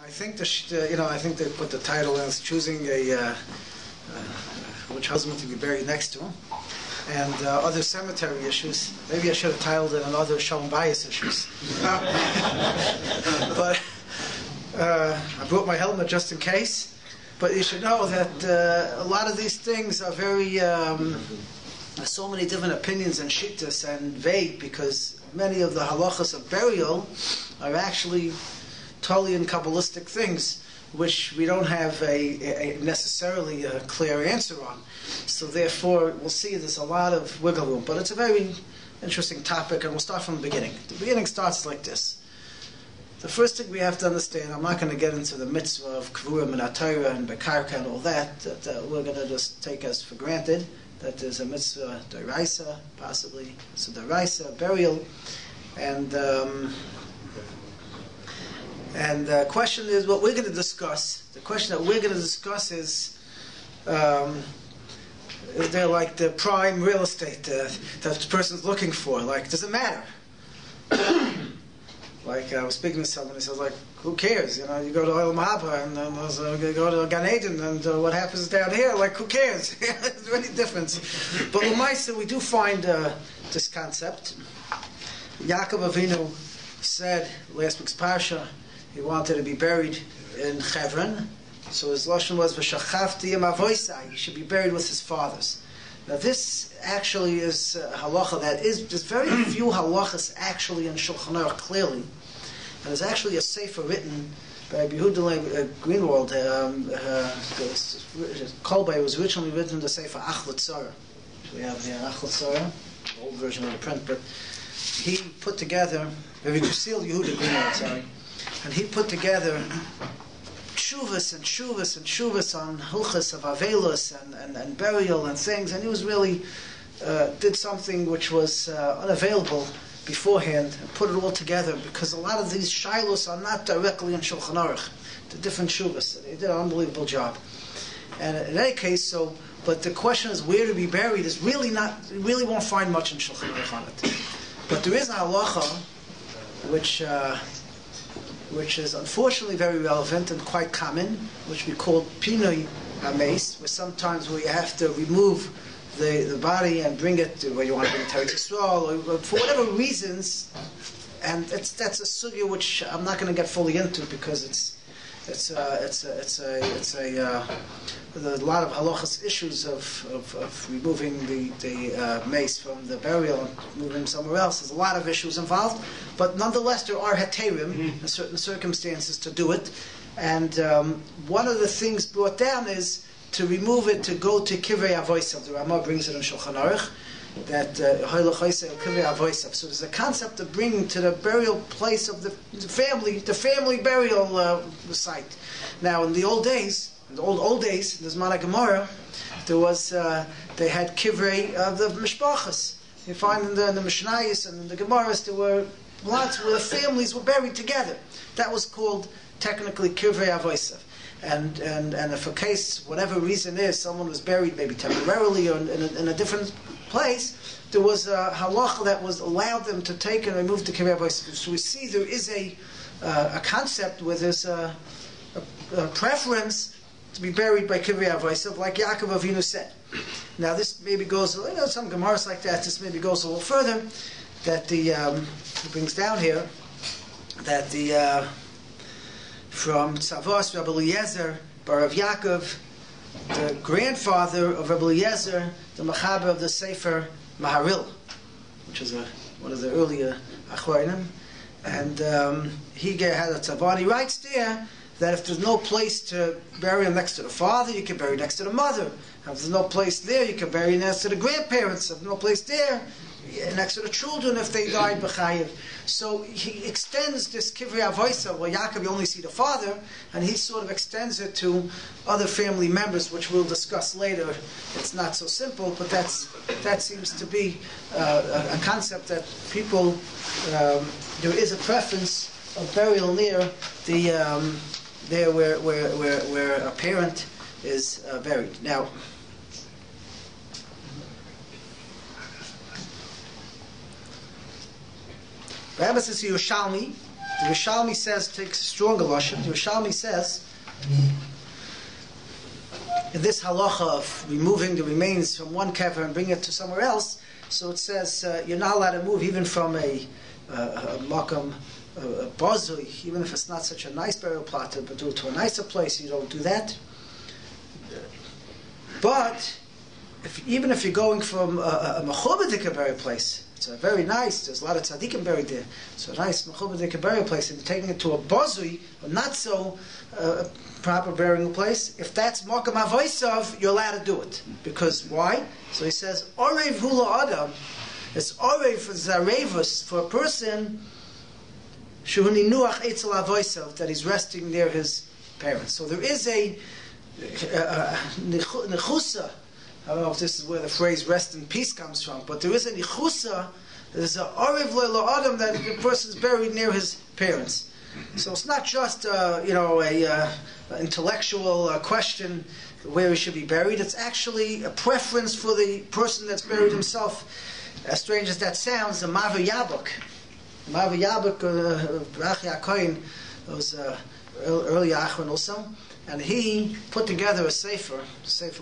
I think I think they put the title as choosing which husband to be buried next to him, and other cemetery issues. Maybe I should have titled it "Other Shalom Bias Issues." But I brought my helmet just in case. But you should know that a lot of these things are very so many different opinions and shittas and vague, because many of the halachas of burial are actually totally in Kabbalistic things, which we don't have necessarily a clear answer on. So therefore, we'll see there's a lot of wiggle room. But it's a very interesting topic, and we'll start from the beginning. The beginning starts like this. The first thing we have to understand, I'm not going to get into the mitzvah of Kvurim and Atayra and Bekarka and all that, that we're going to just take as for granted, that there's a mitzvah d'oraisa, possibly it's a d'oraisa, burial, and the question is, what we're going to discuss, the question that we're going to discuss is they're like the prime real estate that the person's looking for. Like, does it matter? Like, I was speaking to someone, he says, like, who cares? You know, you go to Olam Haba, and then you go to Gan Eden, and what happens down here, like, who cares? Is there any difference? But L'maisa, we do find this concept. Yaakov Avinu said, last week's Parsha, he wanted to be buried in Hebron. So his lashon was v'shachavti im avoisai. He should be buried with his fathers. Now this actually is halacha that is, there's very few halachas actually in Shulchan Aruch clearly. And there's actually a sefer written by Yehuda Greenwald. Kolbe was originally written in the sefer Achlat Tzara. We have the Achlat Tzara, the old version of the print, but he put together, Yehuda Greenwald, sorry. And he put together shuvas and shuvas and shuvas on hilchas of avelus and burial and things, and he was really did something which was unavailable beforehand, and put it all together, because a lot of these shilos are not directly in Shulchan Aruch. They're different shuvas. He did an unbelievable job. And in any case, but the question is where to be buried is really not, you really won't find much in Shulchan Aruch on it. But there is a halacha which is unfortunately very relevant and quite common, which we call pinoi hameis, where sometimes we have to remove the body and bring it to where you want to bring it to Eretz Yisrael, or for whatever reasons, and that's a sugya which I'm not going to get fully into, because it's a lot of halachas issues of removing the mace from the burial and moving him somewhere else. There's a lot of issues involved, but nonetheless there are heterim in certain circumstances to do it. And one of the things brought down is to remove it, to go to kivrei avosav. The Ramah brings it in Shulchan Aruch, that so there's a concept of bringing to the burial place of the family burial site. Now in the old days, in the old days, in the Zman HaGemara, there was they had kivrei of the mishpachas. You find in the Mishnayos and in the Gemaras there were lots where the families were buried together. That was called technically kivrei avosav. And if for case, whatever reason is, someone was buried maybe temporarily or in a different place, there was a halacha that was allowed them to take and remove the kivrei avosav. So we see there is a concept where there's a preference to be buried by kivrei avosav, like Yaakov Avinu said. Now this maybe goes, some Gemaras like that, this maybe goes a little further, that it brings down here, that from Tzavos, Rabbi Eliezer, bar Rav Yaakov, the grandfather of Rabbi Eliezer, the Mechaber of the Sefer Maharil, which is one of the earlier Achronim, and he had a tzavah. He writes there that if there's no place to bury him next to the father, you can bury next to the mother. If there's no place there, you can bury next to the grandparents. If there's no place there, next to the children if they died b'chayiv. So he extends this kivrei avosav, where Yaakov you only see the father, and he sort of extends it to other family members, which we'll discuss later. It's not so simple, but that seems to be a concept that people, there is a preference of burial near the there where a parent is buried. Now, Rabbi says Yerushalmi, The Rishalmi says, takes a stronger lashon. The Rishalmi says, in this halacha of removing the remains from one kever and bringing it to somewhere else, so it says you're not allowed to move even from a makam, a bazui, even if it's not such a nice burial plot, but do it to a nicer place. You don't do that. But even if you're going from a mechubadik burial place, it's a very nice. There's a lot of tzaddikim buried there. It's a nice mechubadik burial place, and you're taking it to a bazui, a not so proper burying place. If that's makam avoisav, you're allowed to do it. Because why? So he says, orev hula adam. It's orev for zarevus, for a person shuhuni nuach etzel avoisav, that he's resting near his parents. So there is a nechusa. I don't know if this is where the phrase "rest in peace" comes from, but there is a nichusa. There's an orev lo adam that the person is buried near his parents. So it's not just a intellectual question where he should be buried. It's actually a preference for the person that's buried himself. As strange as that sounds, the Maver Yabuk, Rachi HaKoyin, was early Achron also, and he put together a sefer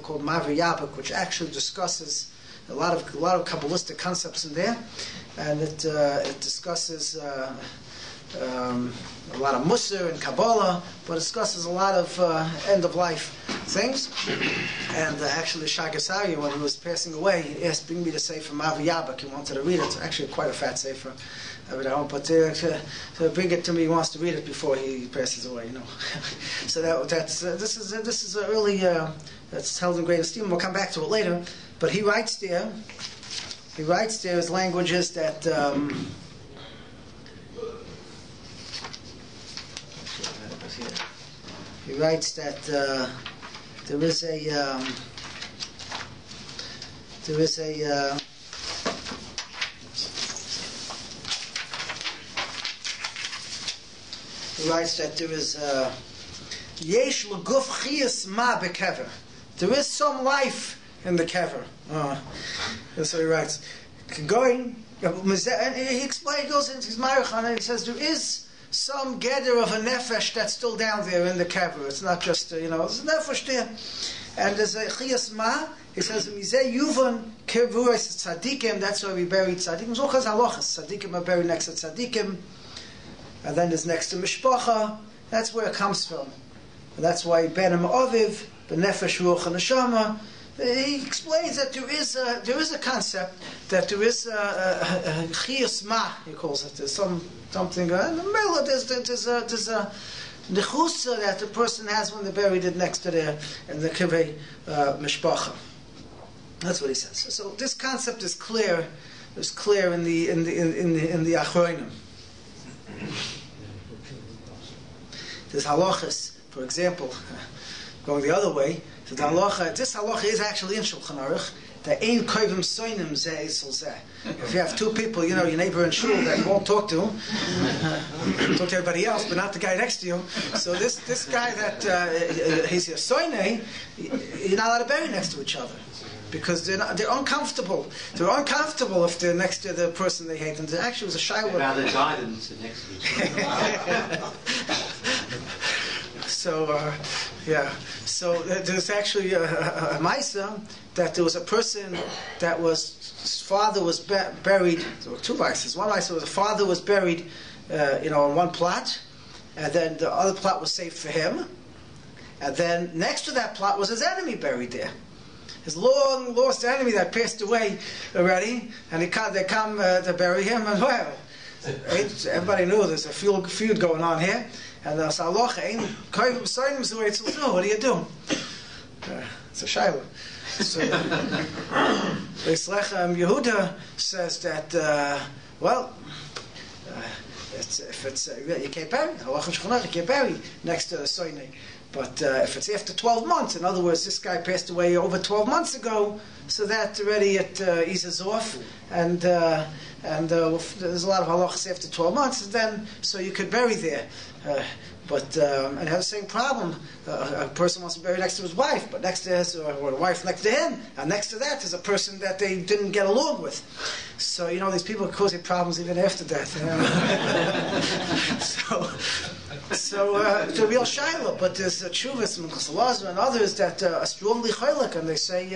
called Maver Yabuk, which actually discusses a lot of Kabbalistic concepts in there, and it discusses a lot of Musar and Kabbalah, but it discusses a lot of end-of-life things. And actually, Shagasari, when he was passing away, he asked, bring me the sefer Mavi Yabak. He wanted to read it. It's actually quite a fat sefer. But to bring it to me, he wants to read it before he passes away, So this is an early, that's held in great esteem. We'll come back to it later. But he writes there, his language is that... he writes that there is a he writes that there is yesh l'guf chiyas ma bekever. There is some life in the kever. That's what he writes. Going, and he explains, goes into his marach on it. He says there is some gather of a nefesh that's still down there in the kever. It's not just there's a nefesh there, and there's a chiyas ma. He says mizeh yuvan kevuras tzadikim. That's why we bury tzadikim. Zochas halachas. Tzadikim are buried next to tzadikim, and then there's next to mishpacha. That's where it comes from, and that's why ben aviv the nefesh ruach and neshama. He explains that there is a concept that there is a chiyas ma. He calls it. There's something in the middle. There's a nechusa that the person has when they buried it next to their in the kivei mishpacha. That's what he says. So this concept is clear. It's clear in the achronim. There's halachas, for example, going the other way. So the halacha, this halacha is actually in Shulchan Aruch. The ein koivim soinim zeh isel zeh. If you have two people, your neighbor in shul that you won't talk to, talk to everybody else, but not the guy next to you. So this guy that he's a soine, you're not allowed to bury next to each other because they're uncomfortable. They're uncomfortable if they're next to the person they hate. And there actually was a shiloh. Rather die than sit next to each other. So there's actually a Maisa that there was a person that his father was buried. There were two Maisas. One Maisa was the father was buried, on one plot, and then the other plot was saved for him, and then next to that plot was his enemy buried there. His long lost enemy that passed away already, and they come to bury him, and well, everybody knew there's a feud going on here. And the halacha ain't koivim soinim zeh isel zeh. What do you do? It's a shiloh. So Beislechem Yehuda says that you can't bury. Halacha shchonah you can't bury next to the soine. But if it's after 12 months, in other words, this guy passed away over 12 months ago, so that already it eases off, and there's a lot of halachas after 12 months, and then so you could bury there. and it has the same problem. A person wants to bury next to his wife, but next to his, or the wife next to him, and next to that is a person that they didn't get along with. So, these people cause problems even after death. So it's a real shaila, but there's Chuvas and Chassalazar and others that are strongly chaylik, and they say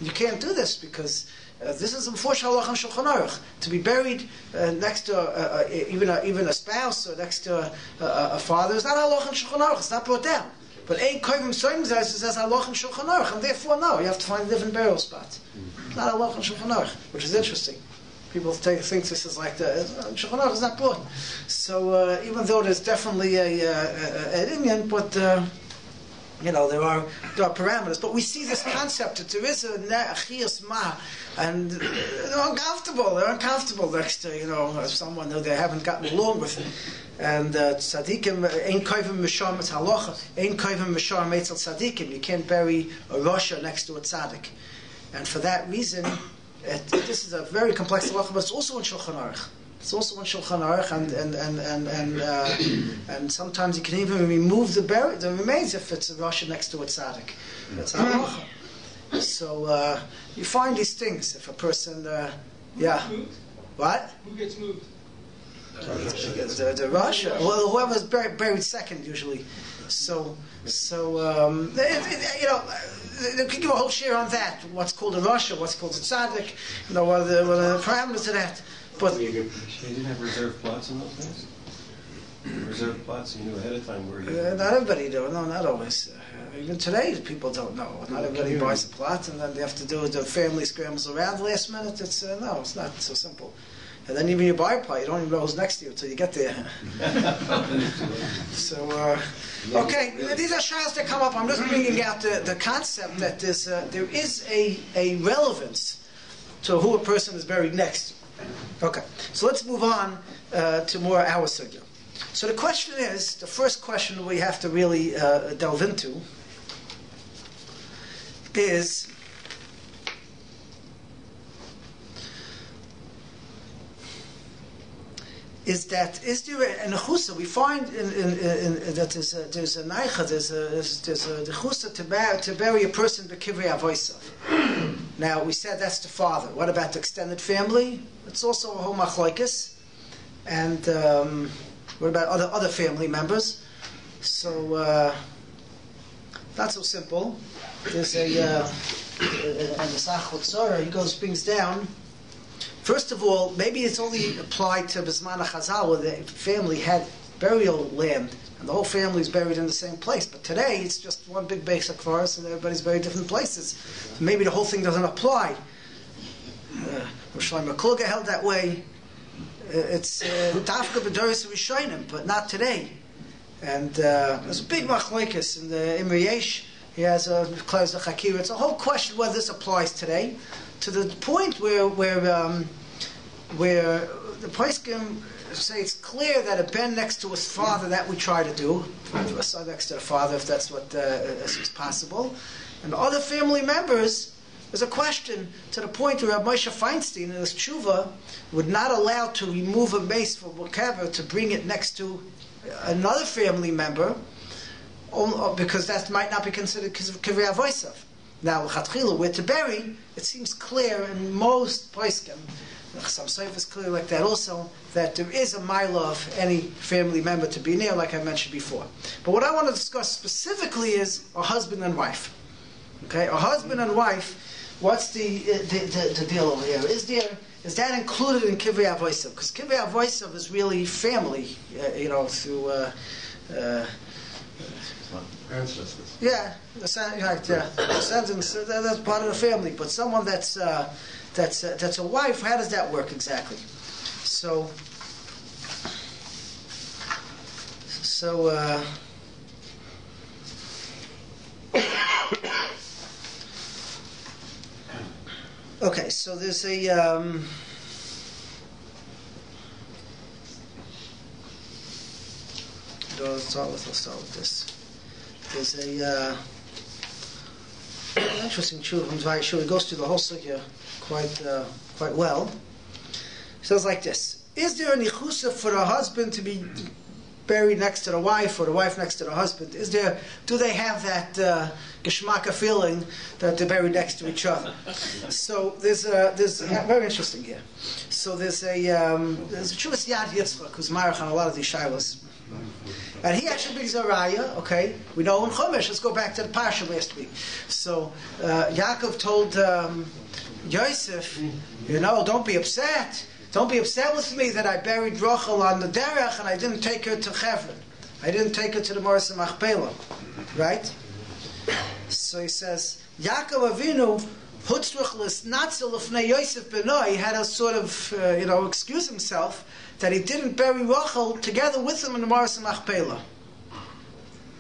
you can't do this because this is unfortunate halach and Shulchan Aruch. To be buried next to even a spouse or next to a father is not halach and Shulchan Aruch. It's not brought down. But ein koivim soim says halach and Shulchan Aruch, and therefore no, you have to find a different burial spot. Not halach and Shulchan Aruch, which is interesting. People think this is like the Shulchan Aruch is not brought. So even though there's definitely an Indian, but there are parameters. But we see this concept that there is a chiyas ma, and they're uncomfortable. They're uncomfortable next to someone who they haven't gotten along with. And tzaddikim ein koivim mishar mit halacha, ein koivim mishar meitzel tzaddikim. You can't bury a rasha next to a tzaddik, and for that reason. This is a very complex halacha, but it's also in Shulchan Aruch. It's also in Shulchan Aruch, and sometimes you can even remove the remains if it's a rasha next to a tzaddik. That's halacha. So you find these things if a person, what? Who gets moved? The rasha. Well, whoever's buried second usually. So they could give a whole share on that. What's called a rasha, what's called a tzaddik, what are the parameters of that. But they didn't have reserved plots in those days. Reserved plots, you knew ahead of time where you. Not everybody do. No, not always. Even today, people don't know. Not everybody buys a plot, and then they have to do the family scrambles around last minute. It's it's not so simple. And then even you buy a plot, you don't even know who's next to you until you get there. So, okay, these are shaylas that come up. I'm just bringing out the concept that there is a relevance to who a person is buried next to. Okay, so let's move on to more our sugya. So the question is, the first question we have to really delve into is, is there a nechusa? We find that there's a neicha, there's a nechusa to bury a person b'kivrei avosav. Now we said that's the father. What about the extended family? It's also a whole machlokes. And what about other family members? So not so simple. There's and the Sach Jul brings down. First of all, maybe it's only applied to Bisman HaChazal, where the family had burial land, and the whole family is buried in the same place. But today, it's just one big basic forest, and everybody's buried different places. So maybe the whole thing doesn't apply. Rosh Hashanah held that way. It's Dafka B'Doros Rishonim, but not today. And there's a big machlokes in the Imre Yesh. He has a Klaus Chakir. It's a whole question whether this applies today, to the point where the poskim say it's clear that a ben next to his father, that we try to do, a son next to the father, if that's what is possible, and other family members. There's a question to the point where Rabbi Moshe Feinstein in his tshuva would not allow to remove a mace for whatever to bring it next to another family member, because that might not be considered kivrei avosav. Now, l'chatchila, where to bury, it seems clear in most poskim, some Seif is clear like that also, that there is a mila of any family member to be near, like I mentioned before. But what I want to discuss specifically is a husband and wife. Okay, a husband and wife. What's the deal over here? Is that included in kivrei avosav? Because kivrei avosav is really family, through. Ancestors. Yeah, descendants. That's part of the family. But someone that's a wife, how does that work exactly? So okay. So there's a. Let's start with this. There's a interesting tshuva from Zvai Shul. He goes through the whole sugya quite well. He says like this: is there a nichusa for a husband to be buried next to the wife or the wife next to the husband, do they have that geschmacka feeling that they're buried next to each other? So there's very interesting here. So there's a Chuvas Yad Yitzchak who's marach on a lot of these shilas. And he actually brings a raya, okay? We know in Chumash, let's go back to the Parsha last week. So Yaakov told Yosef, don't be upset. Don't be upset with me that I buried Rachel on the derech and I didn't take her to Chevron. I didn't take her to the Moras Machpelah. Right? So he says, Yaakov Avinu, Hutzruchlis Natzel Lefnei Yosef Benoi, had to sort of, excuse himself that he didn't bury Rachel together with him in the Moras Machpelah.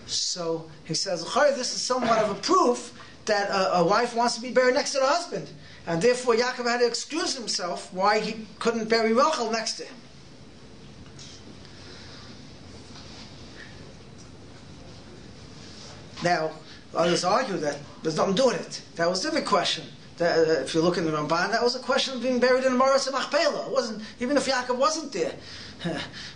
So he says, this is somewhat of a proof that a wife wants to be buried next to the husband. And therefore Yaakov had to excuse himself why he couldn't bury Rachel next to him. Now, others argue that there's nothing to do with it. That was a different question. If you look in the Ramban, that was a question of being buried in the Moras Machpelah. It wasn't, even if Yaakov wasn't there.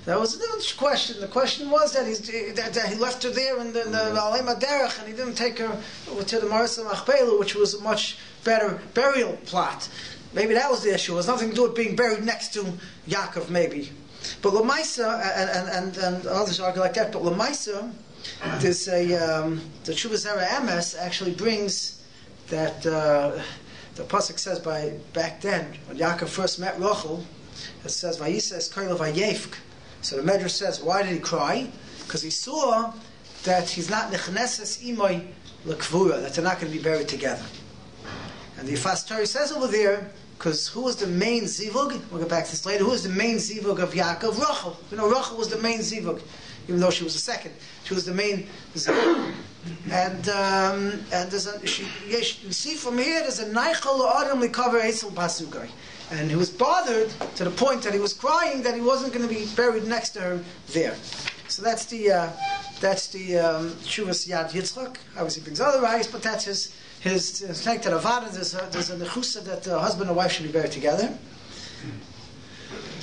That was a different question. The question was that he left her there in the Alei Maderech and he didn't take her to the Moras Machpelah, which was a much better burial plot. Maybe that was the issue. It was nothing to do with being buried next to Yaakov, maybe. But Lamaisa, and others argue like that, but Lamaisa, there's the Chuvas Zera Emes actually brings that the pasuk says back then when Yaakov first met Rachel, it says Vayisas Koil Vayefk. So the Medrash says, why did he cry? Because he saw that he's not nechneses imoy lekvura, that they're not going to be buried together. And the Yifas Torah says over there, because who was the main zivug? We'll get back to this later. Who was the main zivug of Yaakov? Rachel. Rachel was the main zivug, even though she was the second. She was the main zivug. And there's you see from here, there's a neichel adam likaver esel pasukay. And he was bothered to the point that he was crying that he wasn't going to be buried next to her there. So that's the Chuvas Yad Yitzchak. Obviously, he brings other rayos, but that's his take to the Avada. There's a nechusa that the husband and wife should be buried together.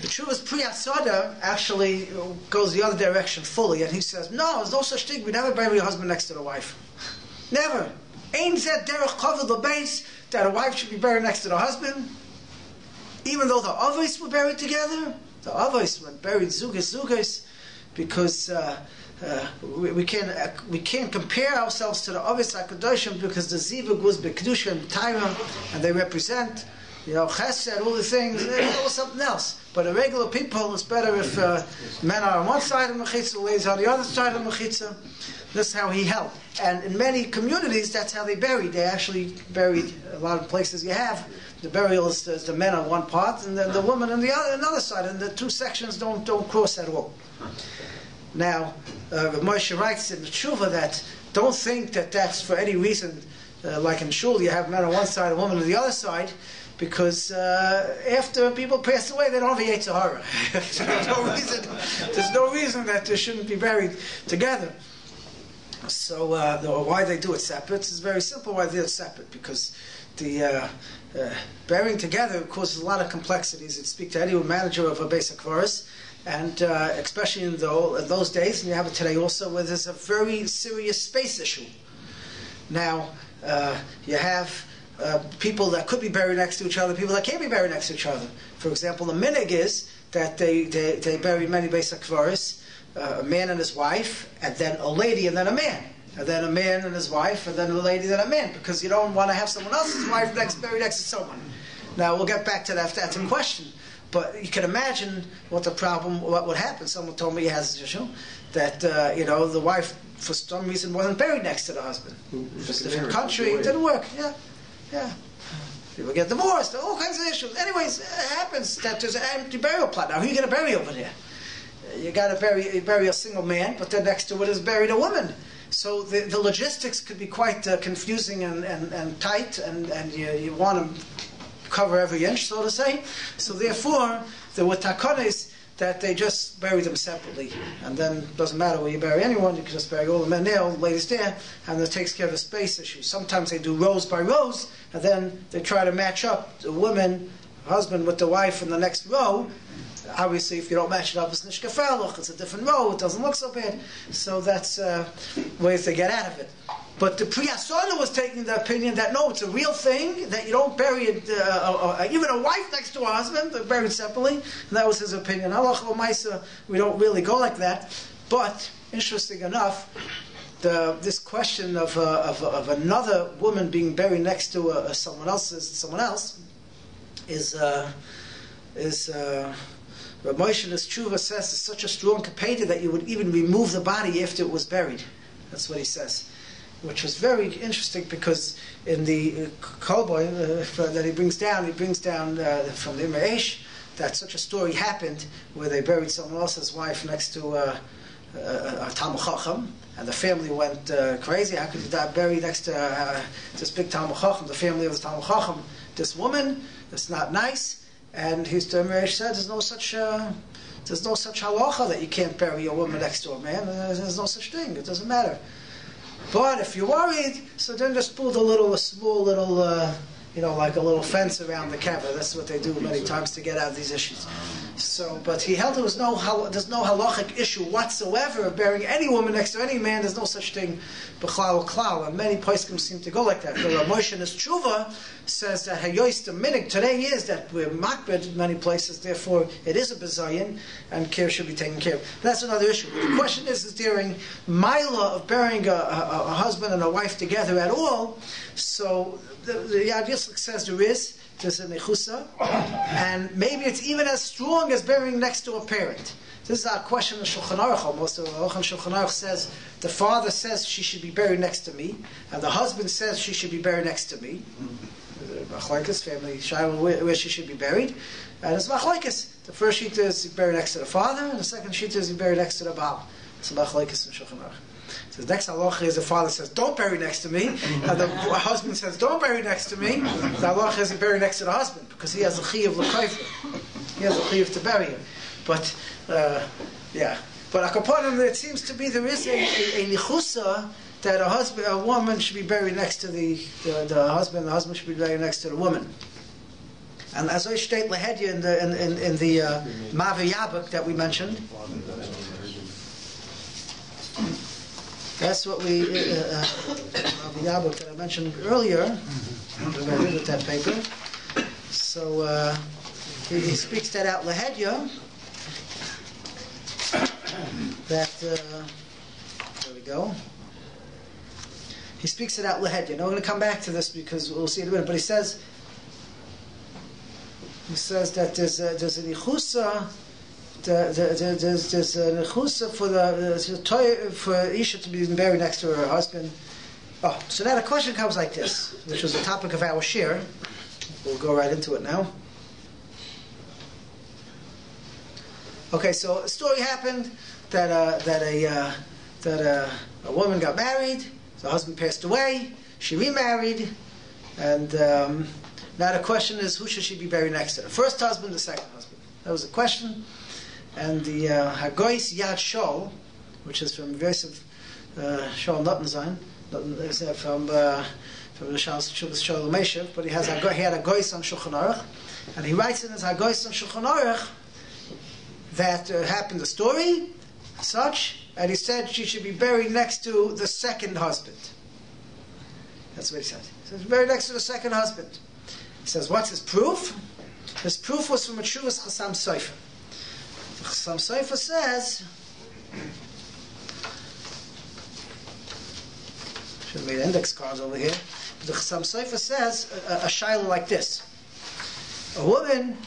The Chuvas Pri Asada actually goes the other direction fully, and he says, no, there's no such thing. We never bury a husband next to the wife. Never. Ain't that derech cover the base that a wife should be buried next to the husband? Even though the Avos were buried together, the Avos were buried zugas, because we can't compare ourselves to the Avos HaKadoshim because the Zivug was B'Kedusha and B'Tayram, and they represent, Chesed, all the things. It was something else. But the regular people, it's better if men are on one side of the Mechitza, ladies are on the other side of the Mechitza. This is how he held. And in many communities, that's how they buried. They actually buried, a lot of places you have, the burial is the men on one part, and then the woman on the other side, and the two sections don't cross at all. Now, Moshe writes in the Tshuva that don't think that that's for any reason, like in Shul, you have men on one side and women on the other side, because after people pass away, they don't have a Yetzer Hara. There's no reason that they shouldn't be buried together. So why they do it separate is very simple. Why they do it separate, because the burying together causes a lot of complexities. It speaks to any manager of a basic chorus, and especially in those days, and you have it today also, where there's a very serious space issue. Now, you have people that could be buried next to each other, people that can't be buried next to each other. For example, the minig is that they bury many basic chorus, a man and his wife, and then a lady and then a man. And then a man and his wife, and then a lady, then a man, because you don't want to have someone else's wife buried next to someone. Now, we'll get back to that if that's a question. But you can imagine what would happen. Someone told me he has this issue, that, the wife, for some reason, wasn't buried next to the husband. Just a different country, it didn't work. Yeah. People get divorced, all kinds of issues. Anyways, it happens that there's an empty burial plot. Now, who are you going to bury over there? You got to bury a single man, but then next to it is buried a woman. So the logistics could be quite confusing and tight, and you want to cover every inch, so to say. So therefore, there were takanas that they just bury them separately. And then it doesn't matter where you bury anyone, you can just bury all the men there, all the ladies there, and that takes care of the space issue. Sometimes they do rows by rows, and then they try to match up the woman, husband with the wife in the next row, Obviously, if you don't match it up, it's nishkafeluch, it's a different row, it doesn't look so bad. So that's ways to get out of it. But the Pri Asana was taking the opinion that no, it's a real thing, that you don't bury it, even a wife next to a husband, they're buried separately. And that was his opinion. Halacha l'maisa, we don't really go like that. But, interesting enough, this question of another woman being buried next to someone else is Rabbi Moshe Scheiner says is such a strong kapeda that you would even remove the body after it was buried. That's what he says, which was very interesting because in the Kolboy that he brings down from the Imre Eish that such a story happened where they buried someone else's wife next to a Talmud Chacham, and the family went crazy. How could you bury next to this big Talmud Chacham, the family of the Talmud Chacham, this woman? It's not nice. And his Imre Eish said, there's no such halacha that you can't bury a woman next to a man. There's no such thing. It doesn't matter. But if you're worried, so then just build a small little, like a little fence around the kever. That's what they do many times to get out of these issues. So, but he held there's no halachic issue whatsoever of burying any woman next to any man. There's no such thing, b'chlal klal. And many poskim seem to go like that. The Rabbi Moshe Scheiner says that hayois the minig today is that we're makbid in many places. Therefore, it is a bezayin, and care should be taken care of. That's another issue. The question is during Mila of burying a husband and a wife together at all. So the Yad Yisrael says there's a nechusa, and maybe it's even as strong as burying next to a parent. This is our question in Shulchan Aruch. Almost Shulchan Aruch says the father says she should be buried next to me, and the husband says she should be buried next to me. Machlokes family Shiloh where she should be buried, and it's machlokes. The first shita is buried next to the father, and the second shita is buried next to the Baal. It's machlokes in Shulchan Aruch. So the next halacha is the father says, don't bury next to me. And the husband says, don't bury next to me. The halacha is he bury next to the husband, because he has a chiyuv l'kayfer. He has a chiyuv to bury him. But, But upon him, it seems to be there is a nichusa that a woman should be buried next to the husband should be buried next to the woman. And as I state lahedya in the Mavi Yabuk that we mentioned, that's what we Mavi Yabuk that I mentioned earlier. I'm going to read with that paper. So he speaks that out lahedya. That there we go. He speaks it out lahedya. Now we're going to come back to this because we'll see it in a minute. But he says that there's a nichusa. There's a nichusa for Isha to be buried next to her husband. Oh, so now the question comes like this, which was the topic of our shir. We'll go right into it now. Okay, so a story happened that a woman got married, the husband passed away, she remarried, and now the question is, who should she be buried next to? The first husband, the second husband? That was the question. And the Hagois Yad Shol, which is from Yosef Shol Nottenzain, from the Shol Meshev, but he had a Hagois on Shulchan Aruch, and he writes in his Hagois on Shulchan Aruch that happened a story, such, and he said she should be buried next to the second husband. That's what he said. He says, buried next to the second husband. He says, what's his proof? His proof was from a Tshuvas Chassam Sofer. The Chassam Sofer says, should have made index cards over here. But the Chassam Sofer says a shaila like this. A woman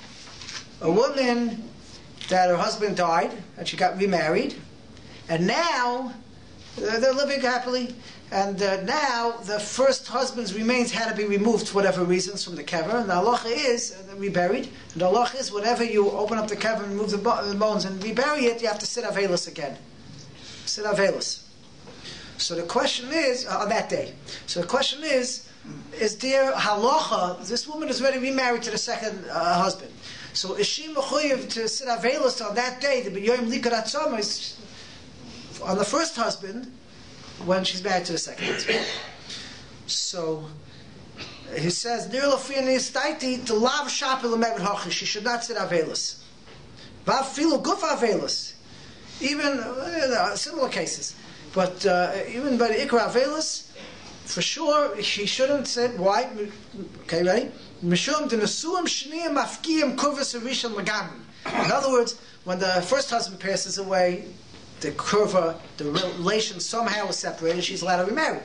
that her husband died, and she got remarried, and now they're living happily, and now the first husband's remains had to be removed for whatever reasons from the kever, and the halacha is reburied, and the halacha is whenever you open up the kever and remove the bones and rebury it, you have to sit avelus again. Sit avelus. So the question is, on that day, so the question is there halacha, this woman is already remarried to the second husband, so is she mechuyev to sit avelus on that day, the b'yoyim likarat tzoma is on the first husband when she's married to the second husband? So he says, "Nir lafiyani staiti to lav shapel lemevet hachi." She should not sit avelus. Vafilu guf avelis. Even similar cases, but even by the ikra avelis, for sure she shouldn't have said why. Okay, ready? Mishum de nesuim shniyim mafkiyim kurvas rishon legamri. In other words, when the first husband passes away, the kurva, the relation somehow is separated. She's allowed to remarry,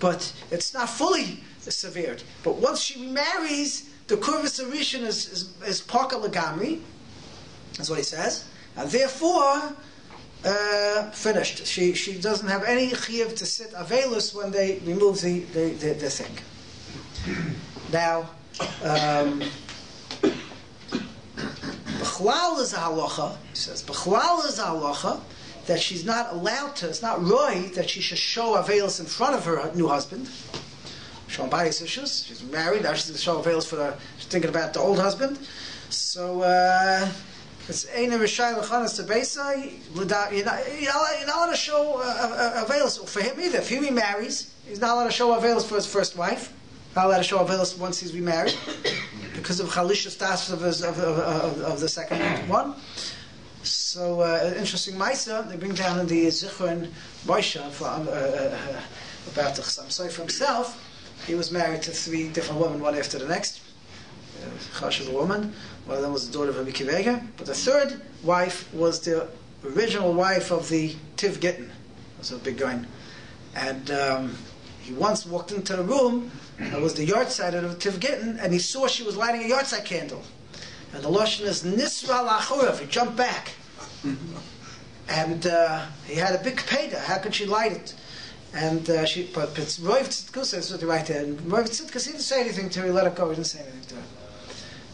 but it's not fully severed. But once she remarries, the kurvas rishon is paka legamri. That's what he says, and therefore finished. She doesn't have any chiyuv to sit avelus when they remove the thing. Now, b'chlal is a halacha. He says b'chlal is a halacha that she's not allowed to. It's not right that she should show avelus in front of her new husband. Showing body issues. She's married now. She's going to show avelus she's thinking about the old husband. So. It's Einer Rishai L'chanas to Beisa. You're not allowed to show avelus for him either. If he remarries, he's not allowed to show avelus for his first wife. Not allowed to show avelus once he's remarried because of chalisha status of the second one. So interesting Maisa. They bring down in the Zichron Moshe about the Chassam Sofer himself. He was married to 3 different women, one after the next. Chashav woman. One of them was the daughter of Rabbi Kiveger, but the third wife was the original wife of the Tiv Gittin. That's a big guy. And he once walked into the room, it was the yahrzeit of the Tiv Gittin, and he saw she was lighting a yahrzeit candle. And the Lashon is Nisra Lachurav, he jumped back. And he had a big peda, how could she light it? And but it's Roiv Tzidkus, that's what they write there. And Roiv Tzidkus, he didn't say anything to her, he let it go, he didn't say anything to her.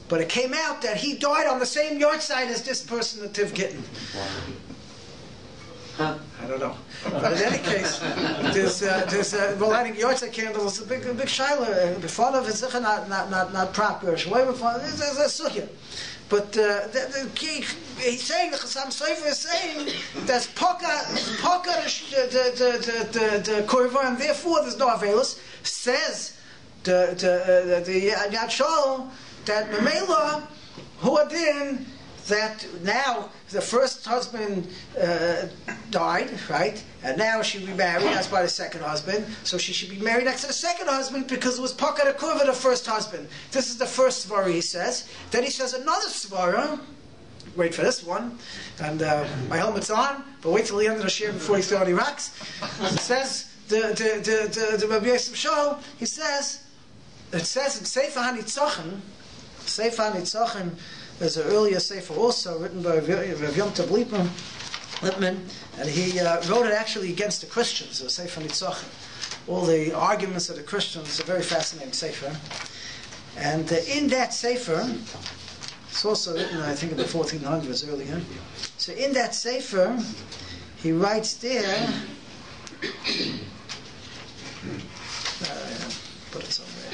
But it came out that he died on the same yahrzeit as this person, the Tiv Gittin. I don't know. But in any case, there's lighting yahrzeit candles, a big shaila. Before of it's not proper. There's a sukkah. But he's saying, the Chassam Sofer is saying that's poka the korva, and therefore there's no avelus. Says the Yad Shol that Mamela Huadin, that now the first husband died, right? And now she remarried, that's by the second husband. So she should be married next to the second husband because it was Pakad Akurva, the first husband. This is the first svara he says. Then he says another svara. Wait for this one. And my helmet's on, but wait till the end of the shir before he throws any rocks. It says, the Rabbi Yosef Shol, he says, it says in Sefer HaNitzachin, Sefer HaNitzachin, there's an earlier Sefer also written by Rav Yom Tov Lipman, and he wrote it actually against the Christians, the Sefer HaNitzachin. All the arguments of the Christians, a very fascinating Sefer. And in that Sefer, it's also written, I think, in the 1400s earlier. So in that Sefer, he writes there, put it somewhere.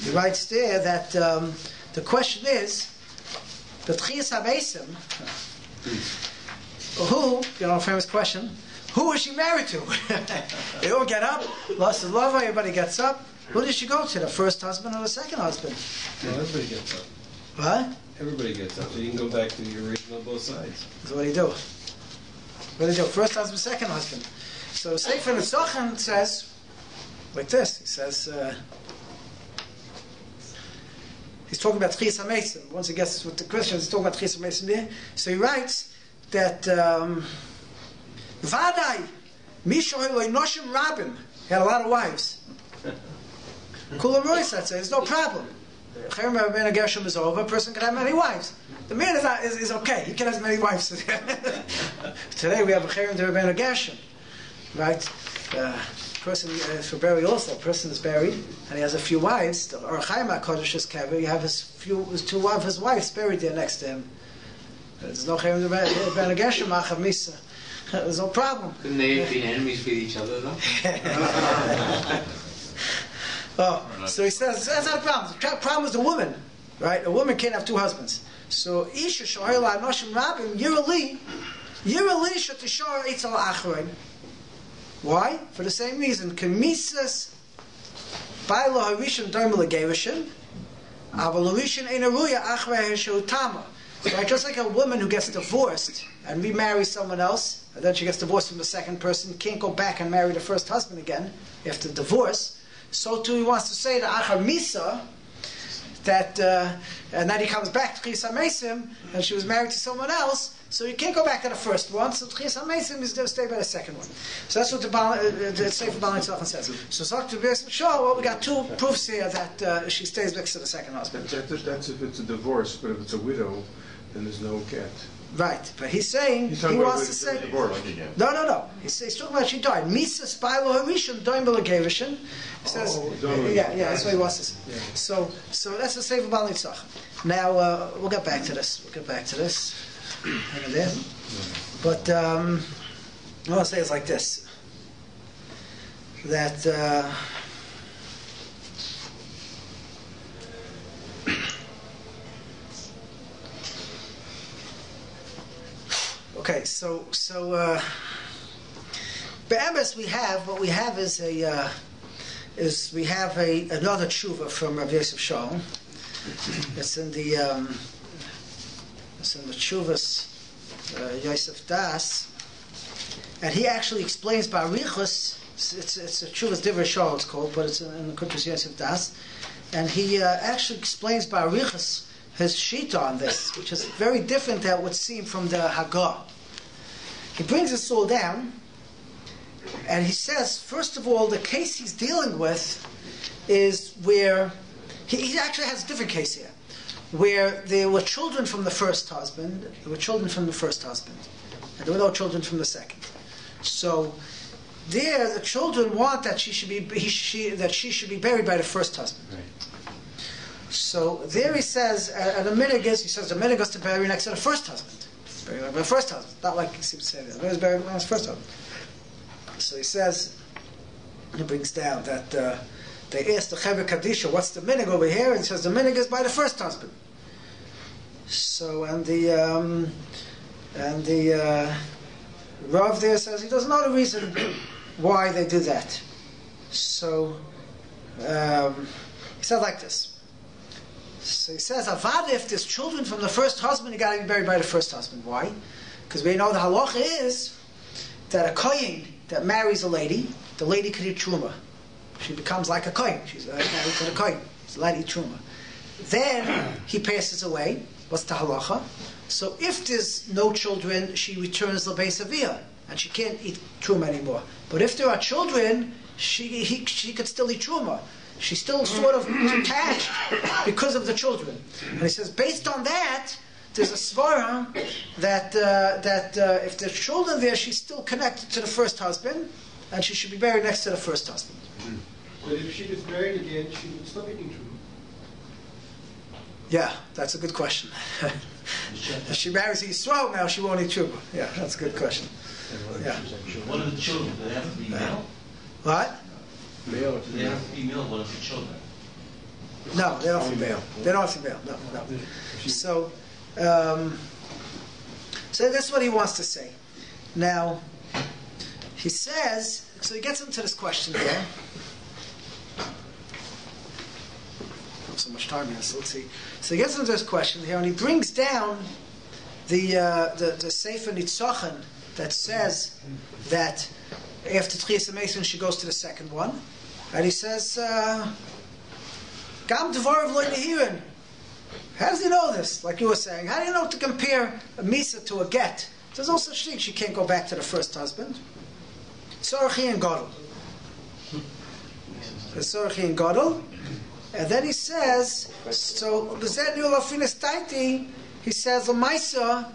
He writes there that the question is, the Tchias HaMeisim, who, famous question, who is she married to? They all get up, lost his love, everybody gets up. Who did she go to, the first husband or the second husband? No, everybody gets up. What? Everybody gets up. So you can go back to the original both sides. So what do you do? What do you do? First husband, second husband. So Sefer HaNitzachin says, like this, he says, he's talking about Tchias HaMeisim. Once he gets with the Christians, he's talking about Tchias HaMeisim there. So he writes that Vadai Mishoy Noshim Rabim, he had a lot of wives. Kula Royce, I'd say, there's no problem. Cherem Ben Gershom is over, a person can have many wives. The man is okay, he can have many wives. Today we have a Cherem Ben Gershom, right? Person for burial also, a person is buried and he has a few wives. The Orchaim HaKodesh is kever, you have two of his wives buried there next to him. There's no Cherem Ben Gershom, Achav Misa. There's no problem. Couldn't they be enemies with each other though? Oh, so he says that's not a problem. The problem is the woman, right? A woman can't have two husbands. So Isha Shohela Noshim Rabim Yirali Shatishar Eitzel Achrein. Why? For the same reason. Kemisas Baila Harishim Doimel Gerishim Right? Just like a woman who gets divorced and remarries someone else, and then she gets divorced from the second person, can't go back and marry the first husband again after divorce. So too he wants to say to Achar Misa that, and then he comes back to Tchias HaMeisim, and she was married to someone else, so you can't go back to the first one, so Tchias HaMeisim is going to stay by the second one. So that's what the Sefer Baal Nitzachon says. So Dr. Birson Shaw, well, we got two proofs here that she stays next to the second husband. That's if it's a divorce, but if it's a widow, then there's no get. Right, but he's saying, he wants to say... No. He's talking about she died. Misa Spilo Harishon Doim B'Legevishin. He says, yeah, that's what he wants to say. Yeah. So that's the Sefer Baal Nitzachon. Now, we'll get back to this. Hang on there. But, I want to say it's like this. That... Okay, so Be'emes what we have is another tshuva from Rabbi Yosef Shaul. It's in the tshuvas Yosef Das, and he actually explains Barichus. It's a tshuvas Divrei Shaul it's called, but it's in the Kutus Yosef Das, and he actually explains Barichus his shita on this, which is very different than what would seem from the Haggah. He brings this all down, and he says, first of all, the case he's dealing with is where he actually has a different case here, where there were children from the first husband, and there were no children from the second. So there, the children want that she should be buried by the first husband. Right. So there he says, and the minhag is to bury next to the first husband. Buried by the first husband. Not like he seems to say that. He was buried by his first husband. So he says, he brings down that they asked the Chevra Kadisha, what's the minhag over here? And he says, the minhag is by the first husband. So, and the Rav there says he doesn't know the reason why they do that. So, he said like this. So he says, Avad, if there's children from the first husband, you got to be buried by the first husband. Why? Because we know the halacha is that a kohen that marries a lady, the lady could eat truma. She becomes like a kohen. She's married to the kohen. She's allowed to eat truma. Then he passes away. What's the halacha? So if there's no children, she returns the Beis Aviyah, and she can't eat truma anymore. But if there are children, she could still eat truma. She's still sort of attached because of the children. And he says, based on that, there's a svara that if there's children there, she's still connected to the first husband, and she should be buried next to the first husband. But if she gets married again, she would stop eating truma. Yeah, that's a good question. If she marries Yisrael now, she won't eat truma. Yeah, that's a good question. Yeah. One of the children, do they have to be male? What? Do they have to be male, one of the children? No, they don't have to be male. They don't have to be male. No. So that's what he wants to say. Now, he says, so he gets into this question here. Not so much time here, so let's see. So he gets into this question here, and he brings down the Sefer Nitzachon that says that after Tchias HaMeisim she goes to the second one. And he says, Gam Dvarav Lo Nehirin. How does he know this? Like you were saying, how do you know to compare a Misa to a get? There's no such thing. She can't go back to the first husband. Tzorchi and Gadol. Tzorchi and Gadol. And then he says, so B'zeh Niul Afinis Taiti, he says, L'maisa,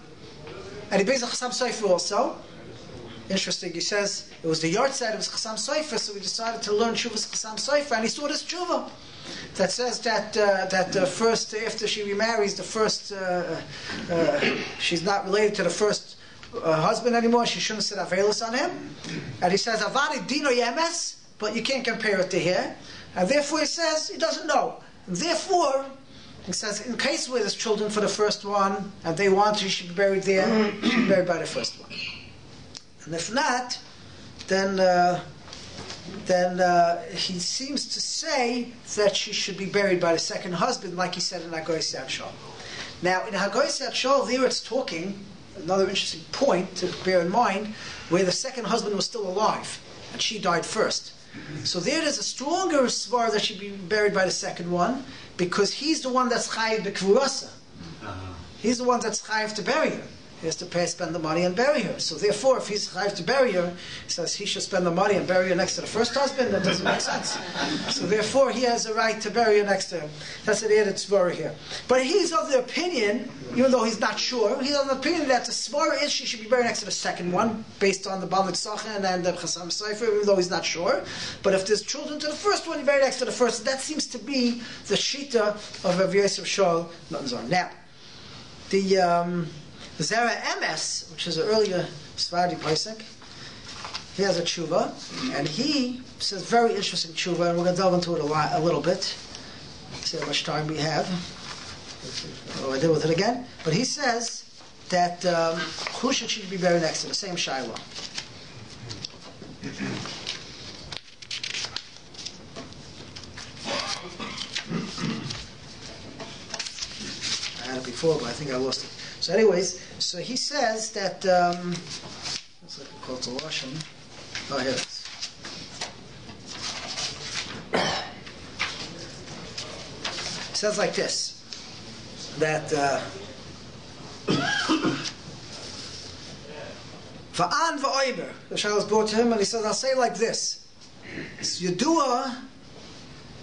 and he brings a Chassam Sofer also. Interesting, he says, it was the yard side of his Chassam Sofer, so we decided to learn Shuvas Chassam Sofer, and he saw this Shuvah that says that first, after she remarries, the first, she's not related to the first husband anymore, she shouldn't sit Avelis on him. And he says, Avadi Dino Yemes, but you can't compare it to here. And therefore he says, he doesn't know. And therefore, he says, in case where there's children for the first one, and they want she should be buried there, she should be buried by the first one. And if not, then then he seems to say that she should be buried by the second husband, like he said in Hagoy Sat Jul. Now, in Hagoy Sat Jul, there it's talking, another interesting point to bear in mind, where the second husband was still alive, and she died first. So there's a stronger svar that she'd be buried by the second one, because he's the one that's chayiv b'kvurasa. He's the one that's chayiv to bury her. He has to pay, spend the money and bury her. So therefore, if he's chayiv to bury her, he says he should spend the money and bury her next to the first husband. That doesn't make sense. So therefore, he has a right to bury her next to him. That's the added svara here. But he's of the opinion, even though he's not sure, he's of the opinion that the svara is she should be buried next to the second one, based on the Balit Sachen and the Chasam Seifer, even though he's not sure. But if there's children to the first one, you bury next to the first. That seems to be the shita of Rav Yosef Shaul. Now, the Zera Emes, which is an earlier Sephardi Pesach, he has a tshuva, and he says very interesting tshuva, and we're going to delve into it a little bit. See how much time we have. What do I do with it again? But he says that who should she be buried next to? The same Shiloh. I had it before, but I think I lost it. So anyways, so he says that, let's look at Kol Lashon. Oh, here it is. It says like this, that Va'an va'oiber, the Shal is brought to him, and he says, I'll say like this. It's Yedua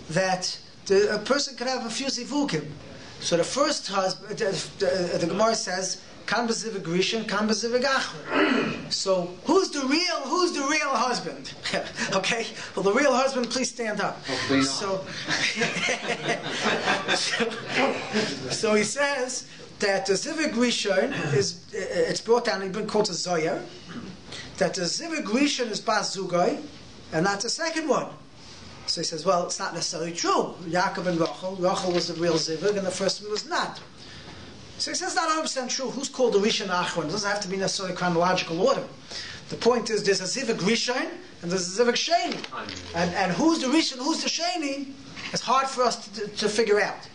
that a person can have a few zivukim. So the first husband, the Gemara says, "Kan b'ziv grishin, kan b'ziv gachur." So who's the real husband? Okay. Well, the real husband, please stand up. So he says that the ziv grishin is it's brought down. It's been called a zoyer. That the ziv grishin is bas zugay, and not the second one. So he says, well, it's not necessarily true. Yaakov and Rachel was the real zivug, and the first one was not. So he says it's not 100% true. Who's called the Rishon Achron? It doesn't have to be necessarily chronological order. The point is, there's a zivug Rishon, and there's a zivug Sheni. And who's the Rishon, who's the Sheni, it's hard for us to figure out.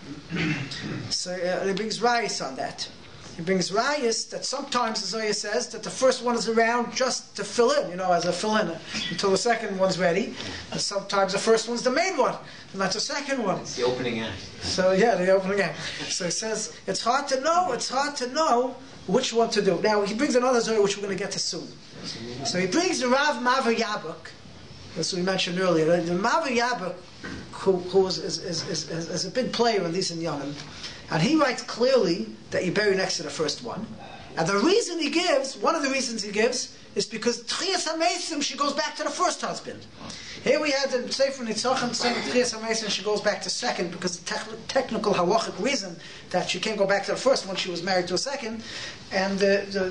So he brings rayas on that. He brings rayas that sometimes, as Zoya says, that the first one is around just to fill in, as a fill-in until the second one's ready. And sometimes the first one's the main one, and not the second one. It's the opening act. So the opening act. So he says, it's hard to know which one to do. Now, he brings another Zoya, which we're going to get to soon. So he brings the Rav Maver Yabuk, as we mentioned earlier. The Maver Yabuk, who is a big player in these Inyanim, and he writes clearly that you bury next to the first one. And the reason he gives, one of the reasons he gives, is because Tchias HaMeisim, she goes back to the first husband. Here we had the Sefer Nitzachim saying Tchias HaMeisim, she goes back to second, because the technical halachic reason that she can't go back to the first one, she was married to a second. And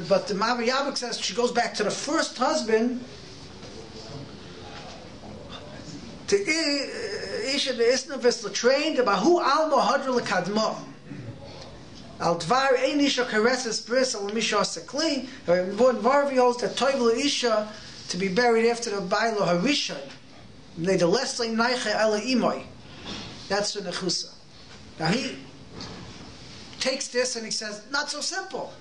but the Maver Yabuk says she goes back to the first husband. The Isha the Isnavis Latrain, the Bahu Alma Hadra Lekadma. Al Dvar Ein Isha Kareses Bris Al Misha Sekli, Von Varvios, the Toivel Isha to be buried after the Bailo Harisha. They the Leslie Naiche Ela Imoy. That's the Nechusa. Now he takes this and he says, not so simple.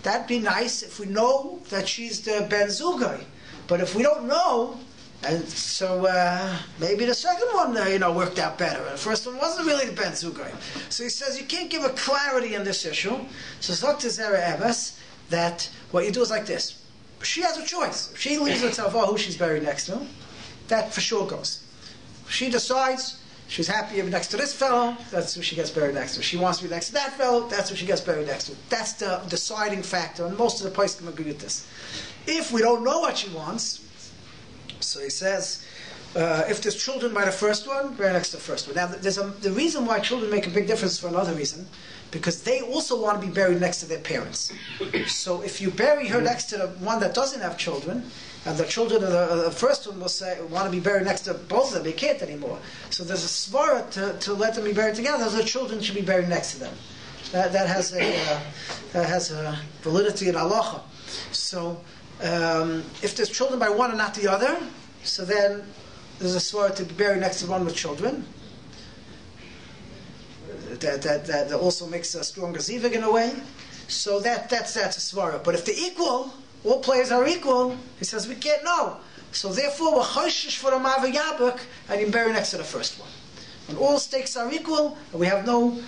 That'd be nice if we know that she's the Ben Zugay. But if we don't know, and so maybe the second one, worked out better. The first one wasn't really the Ben Zugay. So he says you can't give a clarity in this issue. So it's not to Zera Emes that what you do is like this. She has a choice. If she leaves herself, who she's buried next to, that for sure goes. If she decides she's happy next to this fellow, that's who she gets buried next to. She wants to be next to that fellow, that's who she gets buried next to. That's the deciding factor, and most of the places can agree with this. If we don't know what she wants, so he says, if there's children by the first one, bury next to the first one. Now, the reason why children make a big difference for another reason, because they also want to be buried next to their parents. So if you bury her next to the one that doesn't have children, and the children of the first one want to be buried next to both of them, they can't anymore. So there's a svara to let them be buried together. The children should be buried next to them. That has a validity in halacha. So if there's children by one and not the other, so then there's a svara to be buried next to one with children. That also makes a stronger zivig in a way. So that's a svara. But if they're equal, all players are equal, he says we can't know. So therefore, we're choishish for a mavi yabuk, and you bury next to the first one. When all stakes are equal, and we have no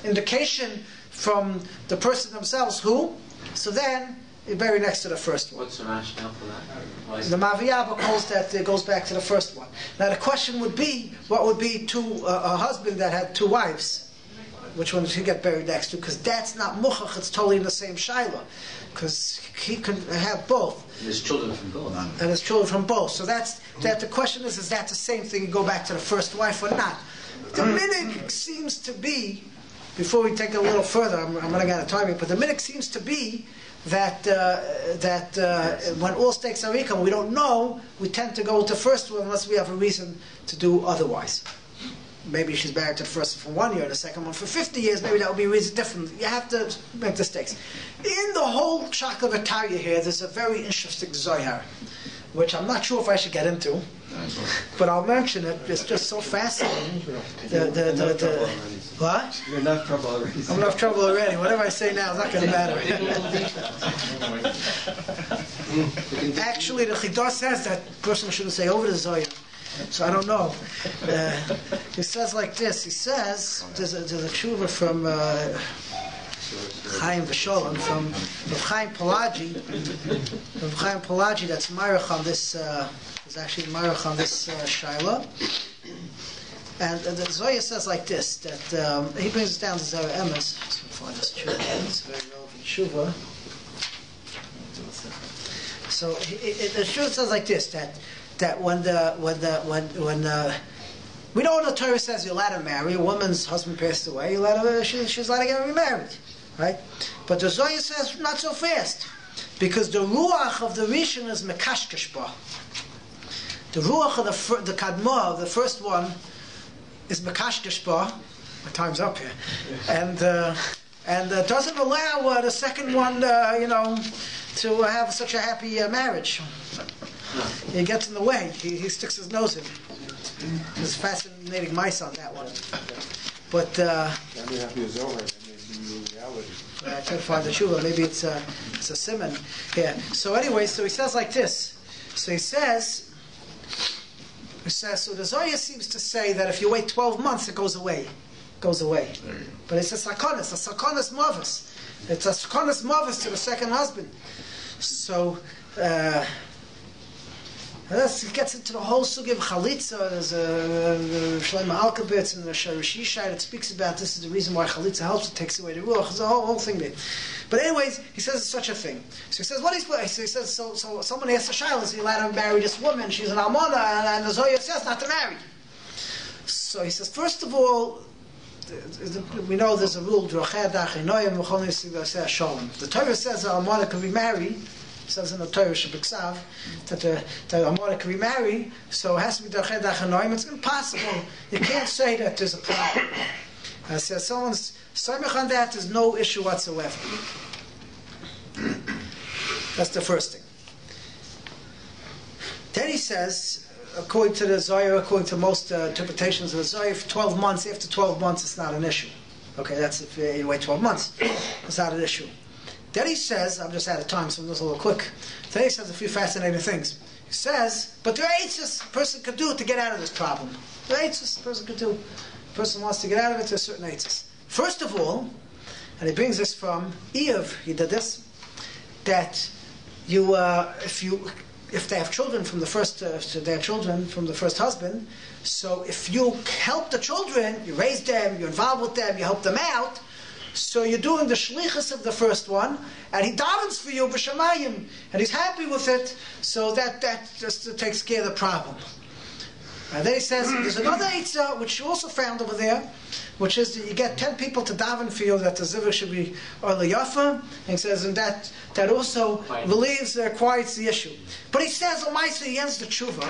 indication from the person themselves who, so then you bury next to the first one. What's the rationale for that? Why is The it- mavi yabuk holds that it goes back to the first one. Now the question would be, what would be a husband that had two wives? Which one does he get buried next to? Because that's not muchach, it's totally in the same shaila. Because he can have both. There's children from both. And his children from both. So that the question is that the same thing? You go back to the first wife or not? The minig seems to be, before we take it a little further, I'm running out of time here, but the minig seems to be that when all stakes are equal, we don't know, we tend to go with the first one unless we have a reason to do otherwise. Maybe she's married to the first one for 1 year, the second one for 50 years, maybe that would be a reason different. You have to make the stakes. In the whole Shakla V'Tarya here, there's a very interesting Zohar, which I'm not sure if I should get into, but I'll mention it. It's just so fascinating. What? You're in enough trouble already. I'm in enough trouble already. Whatever I say now is not going to matter. Actually, the Chidor says that person shouldn't say over the Zohar. So I don't know. He says like this. He says there's a tshuva from Chaim V'Sholem from Chaim Pelagi. From Chaim Pelagi that's Marach on this. Is actually Marach on this Shaila. And the Zohar says like this, that he brings it down to Zera Emes. So find this tshuva. It's a very relevant tshuva. So the tshuva says like this, that when we know the Torah says you're allowed to marry, a woman's husband passed away, she's allowed to get remarried, right? But the Zohar says not so fast, because the ruach of the Rishon is mekashkesh ba. The ruach of the kadma, the first one, is mekashkesh ba. My time's up here, and doesn't allow the second one, to have such a happy marriage. He gets in the way. He sticks his nose in. There's fascinating mice on that one. But That may not be a Zohar, that may be reality. I can't find the tshuva. Maybe it's a simon here. So anyway, so he says like this. So he says. So the Zohar seems to say that if you wait 12 months, it goes away. But it's a sakonis mavis. It's a sakonis mavis to the second husband. So. It gets into the whole sugi of chalitza. There's a Shlomo Alkabitz and the Sharishi Shai that speaks about this is the reason why chalitza helps, it takes away the ruach. There's a whole thing there. But anyways, he says it's such a thing. So he says, so someone asks a Shaila, is he allowed to marry this woman? She's an almana, and the Zohar says not to marry. So he says, first of all, we know there's a rule, the Torah says an almana can remarry. It says in the Torah Shabbat that the Amora can remarry, so it has to be Darchei Dachanoim. It's impossible. You can't say that there's a problem. I said someone's Samech on that, there's no issue whatsoever. That's the first thing. Then he says, according to the Zohar, according to most interpretations of the Zohar, after 12 months, it's not an issue. Okay, that's if you wait 12 months. It's not an issue. Then he says, I'm just out of time, so I'm just a little quick. Then he says a few fascinating things. He says, but there are eitzes a person could do to get out of this problem. There are eitzes a person could do. A person wants to get out of it, there's certain eitzes. First of all, and he brings this from Eev, he did this, that you, if they have children from the first, their children from the first husband, so if you help the children, you raise them, you're involved with them, you help them out, so you're doing the shlichus of the first one, and he davens for you b'shamayim, and he's happy with it, so that just takes care of the problem. And then he says, there's another eitzah, which you also found over there, which is that you get 10 people to daven for you, that the zivug should be Orla Yafa, and he says, and that also relieves, quiets the issue. But he says, L'maisa, he ends the tshuva,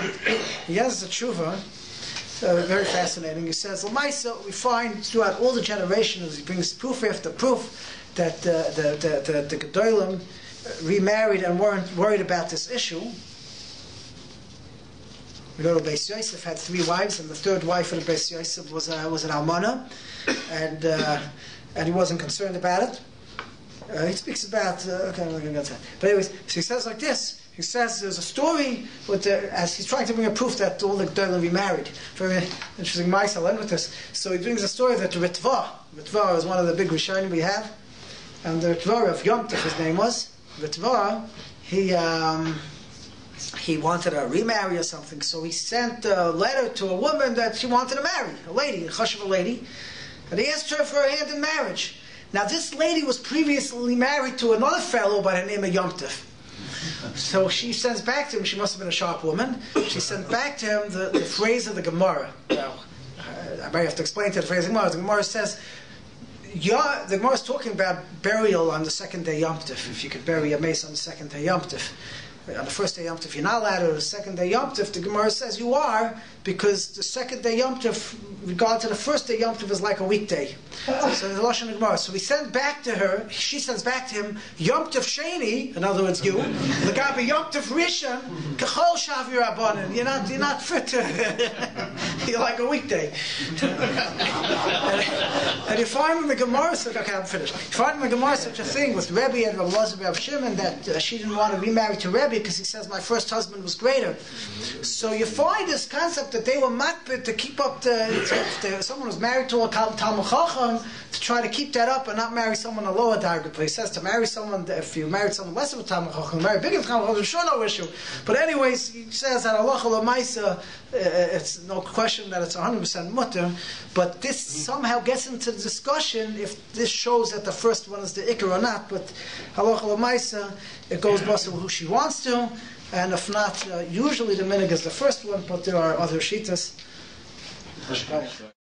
very fascinating. He says, L'maisa, we find throughout all the generations, he brings proof after proof, that the Gedolim remarried and weren't worried about this issue. We know Beis Yosef had 3 wives, and the third wife of the Beis Yosef was an almana, and he wasn't concerned about it. He speaks about, okay, I'm not going to go to that. But anyways, so he says like this. He says there's a story as he's trying to bring a proof that all the Gdolim remarried. Very interesting mice. I'll end with this. So he brings a story that Ritva is one of the big Rishonim we have, and the Ritva of Yom Tov, his name was Ritva. He wanted to remarry or something, so he sent a letter to a woman that he wanted to marry, a lady, a chashuv lady, and he asked her for her hand in marriage. Now this lady was previously married to another fellow by the name of Yom Tov. So she sends back to him, she must have been a sharp woman, she sent back to him the phrase of the Gemara. Now, I may have to explain to the phrase of the Gemara. The Gemara says, the Gemara is talking about burial on the second day Yom Tov. If you could bury a mace on the second day Yom Tov. On the first day Yom Tov you're not allowed, or the second day Yom Tov, the Gemara says you are, because the second day Yom Tov, regard to the first day Yom Tov, is like a weekday. So the Lashon Gemara. So we send back to her, she sends back to him, Yom Tov Sheni, in other words you, L'gabi Yom Tov Rishon, K'chol Shavir Abanin. You're not fit to, you're like a weekday. and you find in the Gemara, okay, I'm finished. You find in the Gemara such a thing with Rebbe and Rabbi Elazar Rav Shimon that she didn't want to remarry to Rebbe because he says my first husband was greater. So you find this concept that they were makbid to keep up someone was married to a Talmud Chacham to try to keep that up and not marry someone a lower darga. But he says to marry someone, if you married someone less of a Talmud Chacham, marry bigger Talmud Chacham, sure no issue. But anyways, he says that halacha l'maisa, it's no question that it's 100% mutter. But this somehow gets into the discussion if this shows that the first one is the ikar or not. But halacha l'maisa, it goes based on who she wants to, and if not, usually the minig is the first one, but there are other shitas.